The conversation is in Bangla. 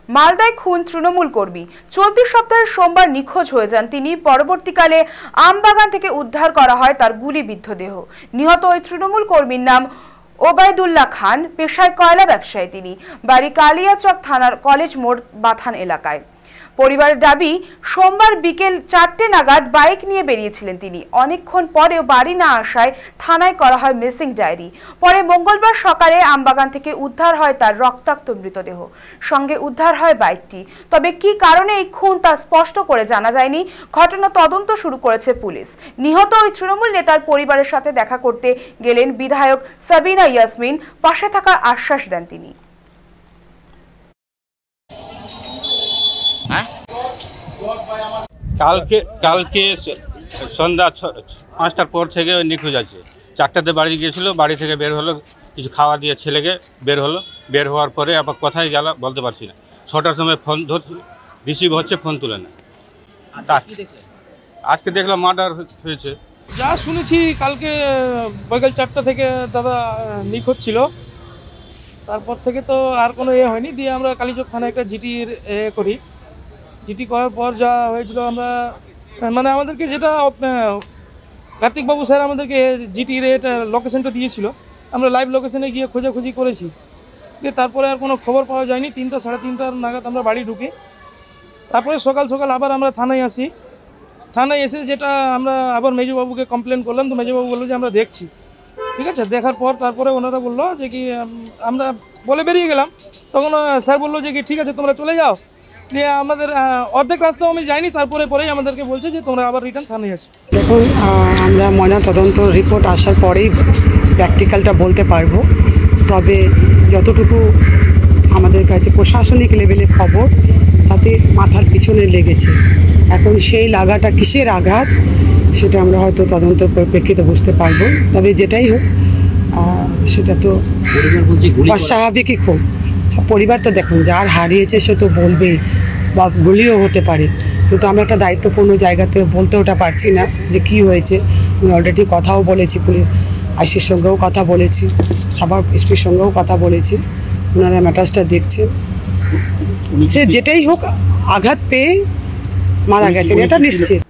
মালদায় খুন তৃণমূল কর্মী। চলতি সপ্তাহের সোমবার নিখোঁজ হয়ে যান তিনি। পরবর্তীকালে আমবাগান থেকে উদ্ধার করা হয় তার গুলিবিদ্ধ দেহ। নিহত ওই তৃণমূল কর্মীর নাম ওবায়দুল্লাহ খান। পেশায় কয়লা ব্যবসায়ী তিনি। বাড়ি কালিয়াচক থানার কলেজ মোড় বাথান এলাকায়। পরিবারের দাবি, সোমবার বিকেল 4টে নাগাদ বাইক নিয়ে বেরিয়েছিলেন তিনি। অনেকক্ষণ পরেও বাড়ি না আসায় থানায় করা হয় মিসিং ডায়েরি। পরে মঙ্গলবার সকালে আমবাগান থেকে উদ্ধার হয় তার রক্তাক্ত মৃতদেহ। সঙ্গে উদ্ধার হয় বাইকটি। তবে কি কারণে এই খুন তা স্পষ্ট করে জানা যায়নি। ঘটনা তদন্ত শুরু করেছে পুলিশ। নিহত ওই তৃণমূল নেতার পরিবারের সাথে দেখা করতে গেলেন বিধায়ক সাবিনা ইয়াসমিন। পাশে থাকার আশ্বাস দেন তিনি। কালকে সন্ধ্যা 5টার পর থেকে নিখোঁজ আছে। 4টাতে বাড়ি গিয়েছিল, বাড়ি থেকে বের হলো, কিছু খাওয়া দিয়ে ছেলেকে বের হলো। বের হওয়ার পরে আবার কোথায় গেল বলতে পারছি না। 6টার সময় ফোন রিসিভ হচ্ছে, ফোন তুলে না। আজকে দেখলাম মার্ডার হয়েছে। যা শুনেছি কালকে বিকেল 4টা থেকে দাদা নিখোঁজ ছিল। তারপর থেকে তো আর কোনো হয়নি। দিয়ে আমরা কালীচক থানায় একটা জিটির করি। জিটি করার পর যা হয়েছিল, আমরা মানে আমাদেরকে যেটা কার্তিকবাবু স্যার আমাদেরকে জিটির এটা লোকেশনটা দিয়েছিল, আমরা লাইভ লোকেশনে গিয়ে খোঁজাখুঁজি করেছি। দিয়ে তারপরে আর কোনো খবর পাওয়া যায়নি। 3টা সাড়ে 3টার নাগাদ আমরা বাড়ি ঢুকি। তারপরে সকাল সকাল আবার আমরা থানায় আসি। থানায় এসে যেটা আমরা আবার মেজবাবুকে কমপ্লেন করলাম, তো মেজবাবু বললো যে আমরা দেখছি। ঠিক আছে, দেখার পর তারপরে ওনারা বললো যে কি আমরা বলে বেরিয়ে গেলাম। তখন স্যার বললো যে কি ঠিক আছে তোমরা চলে যাও। দিয়ে আমাদের অর্ধেক রাস্তাও আমি যাইনি, পরেই আমাদেরকে বলছে যে তোমরা আবার রিটার্ন থানায় আসো। দেখুন, আমরা ময়নাতদন্ত রিপোর্ট আসার পরেই প্র্যাকটিক্যালটা বলতে পারবো। তবে যতটুকু আমাদের কাছে প্রশাসনিক লেভেলে খবর, তাতে মাথার পিছনে লেগেছে। এখন সেই লাগাটা কিসের আঘাত সেটা আমরা হয়তো তদন্তের পরিপ্রেক্ষিতে বুঝতে পারবো। তবে যেটাই হোক, সেটা তো অস্বাভাবিকই খুব। পরিবার তো দেখুন, যার হারিয়েছে সে তো বলবেই, বা গুলিও হতে পারে। কিন্তু আমরা একটা দায়িত্বপূর্ণ জায়গাতে বলতে ওটা পারছি না যে কি হয়েছে। আমি অলরেডি কথাও বলেছি, আইসির সঙ্গেও কথা বলেছি, সবার এসপির সঙ্গেও কথা বলেছি। ওনারা ম্যাটার্সটা দেখছেন। সে যেটাই হোক, আঘাত পেয়ে মারা গেছেন, এটা নিশ্চিত।